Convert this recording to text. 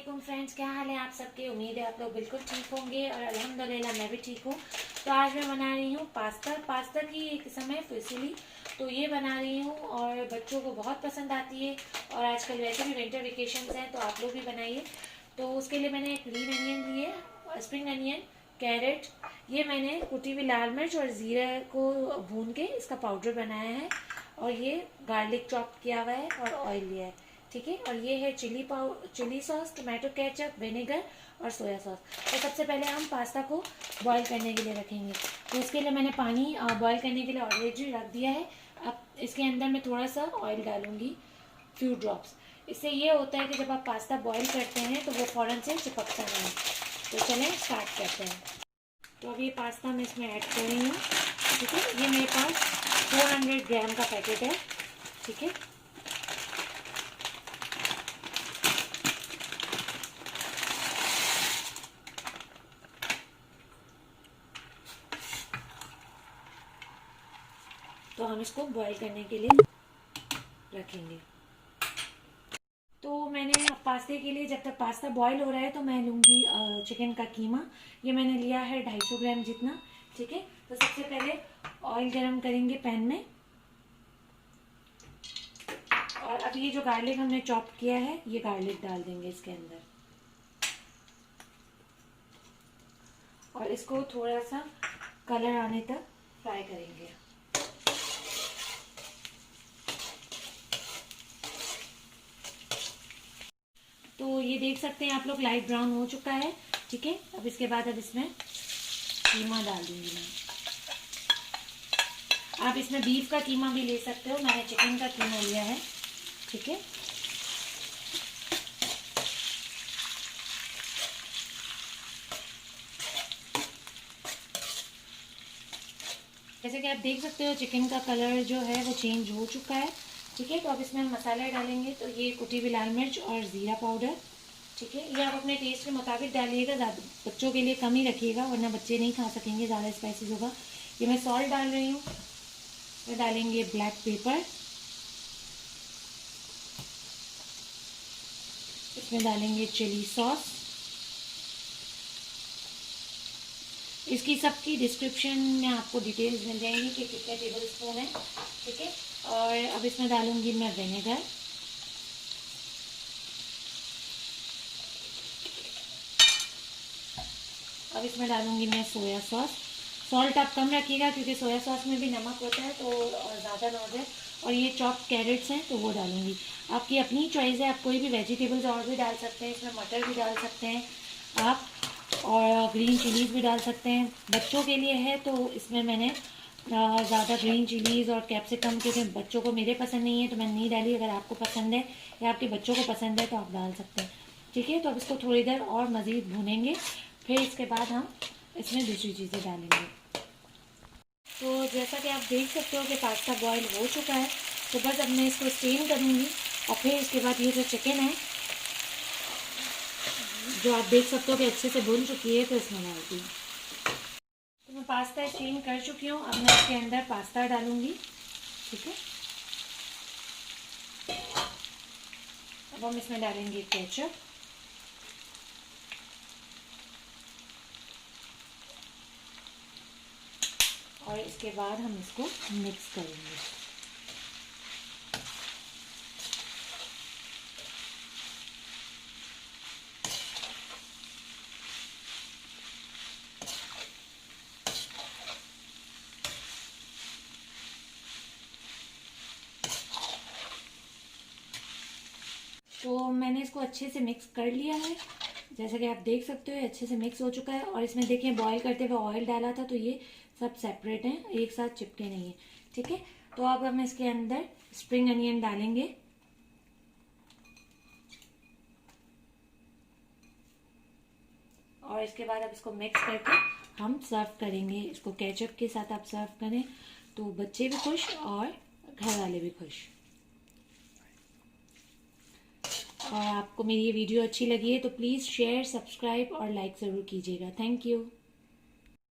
वालेकुम फ्रेंड्स, क्या हाल है आप सबके। उम्मीद है आप लोग बिल्कुल ठीक होंगे और अल्हम्दुलिल्लाह मैं भी ठीक हूँ। तो आज मैं बना रही हूँ पास्ता की एक समय फुसिली। तो ये बना रही हूँ और बच्चों को बहुत पसंद आती है और आजकल वैसे भी विंटर वेकेशन हैं तो आप लोग भी बनाइए। तो उसके लिए मैंने ग्रीन अनियन लिए, स्प्रिंग अनियन, कैरेट, ये मैंने कुटी हुई लाल मिर्च और ज़ीरा को भून के इसका पाउडर बनाया है, और ये गार्लिक चॉप किया हुआ है और ऑयल लिया है, ठीक है। और ये है chilli sauce, tomato ketchup, vinegar और सोया सॉस। तो सबसे पहले हम पास्ता को बॉईल करने के लिए रखेंगे। तो उसके लिए मैंने पानी बॉईल करने के लिए ऑलरेडी रख दिया है। अब इसके अंदर मैं थोड़ा सा ऑयल डालूंगी, फ्यू ड्रॉप्स। इससे ये होता है कि जब आप पास्ता बॉईल करते हैं तो वो फ़ौरन से चिपकता नहीं। तो चलें स्टार्ट करते हैं। तो अब ये पास्ता मैं इसमें ऐड कर रही हूँ, ठीक है। ये मेरे पास 400 ग्राम का पैकेट है, ठीक है। तो हम इसको बॉईल करने के लिए रखेंगे। तो मैंने पास्ते के लिए, जब तक पास्ता बॉईल हो रहा है, तो मैं लूँगी चिकन का कीमा। ये मैंने लिया है 250 ग्राम जितना, ठीक है। तो सबसे पहले ऑयल गरम करेंगे पैन में, और अब ये जो गार्लिक हमने चॉप किया है ये गार्लिक डाल देंगे इसके अंदर, और इसको थोड़ा सा कलर आने तक फ्राई करेंगे। तो ये देख सकते हैं आप लोग, लाइट ब्राउन हो चुका है, ठीक है। अब इसके बाद अब इसमें कीमा डाल दूंगी मैं। आप इसमें बीफ का कीमा भी ले सकते हो, मैंने चिकन का कीमा लिया है, ठीक है। जैसे कि आप देख सकते हो चिकन का कलर जो है वो चेंज हो चुका है, ठीक है। तो अब इसमें हम मसाले डालेंगे। तो ये कुटी हुई लाल मिर्च और ज़ीरा पाउडर, ठीक है। ये आप अपने टेस्ट के मुताबिक डालिएगा, ज़्यादा बच्चों के लिए कम ही रखिएगा वरना बच्चे नहीं खा सकेंगे, ज़्यादा स्पाइसी होगा। ये मैं सॉल्ट डाल रही हूँ। फिर डालेंगे ब्लैक पेपर, इसमें डालेंगे चिली सॉस। इसकी सबकी डिस्क्रिप्शन में आपको डिटेल्स मिल जाएंगी कि कितने टेबल स्पून है, ठीक है। और अब इसमें डालूंगी मैं विनेगर, अब इसमें डालूंगी मैं सोया सॉस। सॉल्ट आप कम रखिएगा क्योंकि सोया सॉस में भी नमक होता है, तो ज़्यादा ना हो जाए। और ये चॉप कैरेट्स हैं तो वो डालूंगी। आपकी अपनी चॉइस है, आप कोई भी वेजिटेबल्स और भी डाल सकते हैं, इसमें मटर भी डाल सकते हैं आप, और ग्रीन चिलीज़ भी डाल सकते हैं। बच्चों के लिए है तो इसमें मैंने ज़्यादा ग्रीन चिलीज़ और कैप्सिकम, क्योंकि बच्चों को मेरे पसंद नहीं है तो मैंने नहीं डाली। अगर आपको पसंद है या आपके बच्चों को पसंद है तो आप डाल सकते हैं, ठीक है। तो अब इसको थोड़ी देर और मज़ीद भूनेंगे, फिर इसके बाद हम इसमें दूसरी चीज़ें डालेंगे। तो जैसा कि आप देख सकते हो कि पास्ता बॉईल हो चुका है, तो बस अब मैं इसको स्टीम करूँगी। और फिर इसके बाद ये जो चिकन है जो आप देख सकते हो कि अच्छे से भून चुकी है, तो इसमें डालती हूँ। तो मैं पास्ता स्टीम कर चुकी हूँ। अब मैं इसके अंदर पास्ता डालूँगी, ठीक है। अब हम इसमें डालेंगे केचप, और इसके बाद हम इसको मिक्स करेंगे। तो मैंने इसको अच्छे से मिक्स कर लिया है, जैसा कि आप देख सकते हो अच्छे से मिक्स हो चुका है। और इसमें देखें बॉईल करते हुए ऑयल डाला था तो ये सब सेपरेट हैं, एक साथ चिपके नहीं है, ठीक है। तो अब हम इसके अंदर स्प्रिंग अनियन डालेंगे, और इसके बाद अब इसको मिक्स करके हम सर्व करेंगे। इसको केचप के साथ आप सर्व करें तो बच्चे भी खुश और घर वाले भी खुश। और आपको मेरी ये वीडियो अच्छी लगी है तो प्लीज़ शेयर, सब्सक्राइब और लाइक ज़रूर कीजिएगा। Thank you.